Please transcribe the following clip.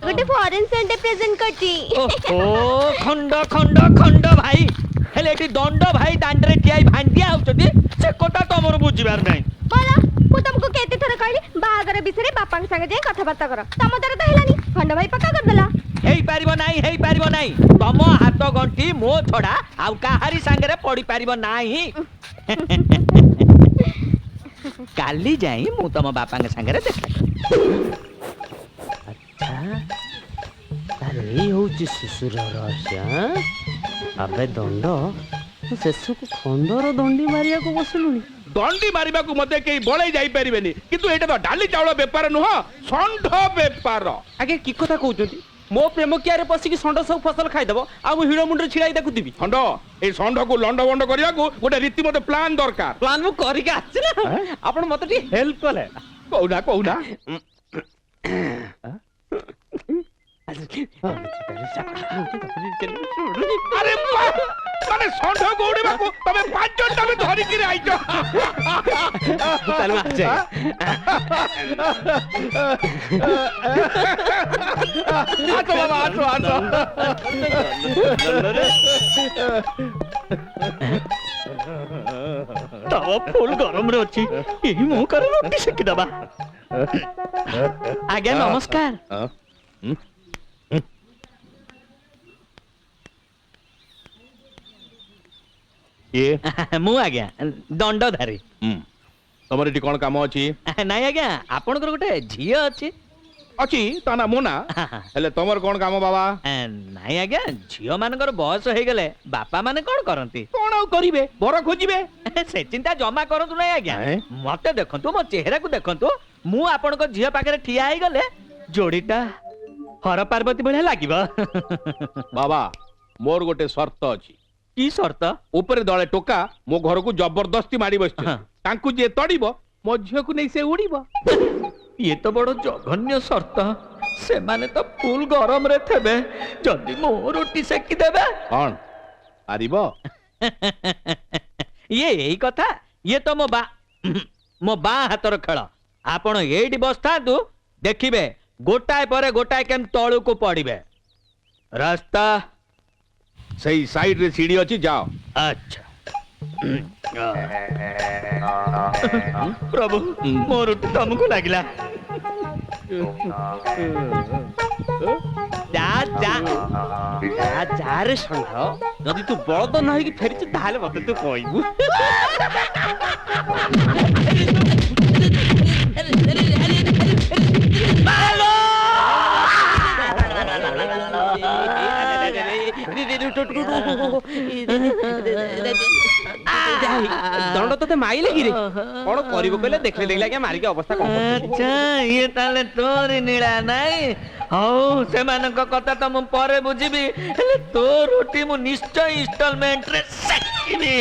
गोटे foreign centre present करती ओहो खंड खंड खंड भाई हेले एटी दंड भाई दांडरे ठियाई भांडिया आउछथि से कोटा तमर बुझिबार नै बोला मु तुमको केते थर कहली बाहागर बिसरे बापांग संगे जाई कथा बार्ता कर तम दर त हेलानी खंड भाई पक्का कर देला हेई पारिबो नाही तम हाथ गंठी मो छड़ा आउ काहारी संगे पड़ी पारिबो नाही काली जाई मु तम बापांग संगे देखा अच्छा तारे ये होची शिशुर रहस्य अबे दंड शेष को खंडर दंडी मारिया को बसलुनी दंडी मारिबा को मते केई बळै जाई परिबेनी किंतु एटा तो डाली चावल बेपार नुह षंढ बेपार आगे की कथा कहउचंती मो प्रेम कियारे पसिकी षंढ सब फसल खाइ दबो आ मु हिडो मुंडर छिड़ाई देखुतिबी षंढ ए षंढ को लंड बंड करिया को गोटे रीति मते प्लान दरकार प्लान मु करि के आछि ना आपण मते टी हेल्प कले कहूना अरे माने षंढ को उड़ीबा को तमे पांच जन तमे धरि के आइजो चल मा जाय आतो बाबा आतो तव फुल गरम रे अछि एही मु कर रोटी सेकी दबा आज्ञा नमस्कार ये मु आज्ञा दंडधारी तमर एटी कोन काम अछि नाइ आज्ञा आपनकर गोटे झियो अछि अछि ताना मोना हेले तमर कोन काम बाबा नाइ आज्ञा झियो मानकर बयस हो गले बापा माने कोन करंती कोन आउ करिवे बर खोजिबे से चिंता जमा करंतु नाइ आज्ञा मते देखंतु मो चेहरा को देखंतु मु आपनकर झियो पाखरे ठिया आइ गले जोड़ीटा हर पार्वती भले लागिबा बाबा मोर गोटे शर्त अछि की शर्त ऊपर दले टोका मो घर को जबरदस्ती मारी बसछ तांकु जे तड़ीबो मो झियो को नै से उड़ीबो ये तो बड़ो जघन्य शर्त से माने तो फुल गरम रे थेबे जल्दी मो रोटी सेकी देबे कोन पारिबो ये यही कथा ये तो मो बा हातर खेल आपण एडी बसथांतु देखिबे गोटाए परे गोटाए केम तळु को पड़िबे रास्ता सही साइड रे सीढ़ी अछि जाओ अच्छा प्रभु मोर रोटी तुमको लागिला जा जा जा जा रे षंढ जदि तू बळद नहि कि फेरिछ ताहाले मते तू कहइबू दंड तते माइले कि रे कोन करिवो कहले देखले देखले के मारी के अवस्था कोन अच्छा ये ताले तोरी नीला नाही हौ से मानक कथा त म परे बुझिबी हेले तो रोटी मु निश्चय इंस्टॉलमेंट रे सेकिबी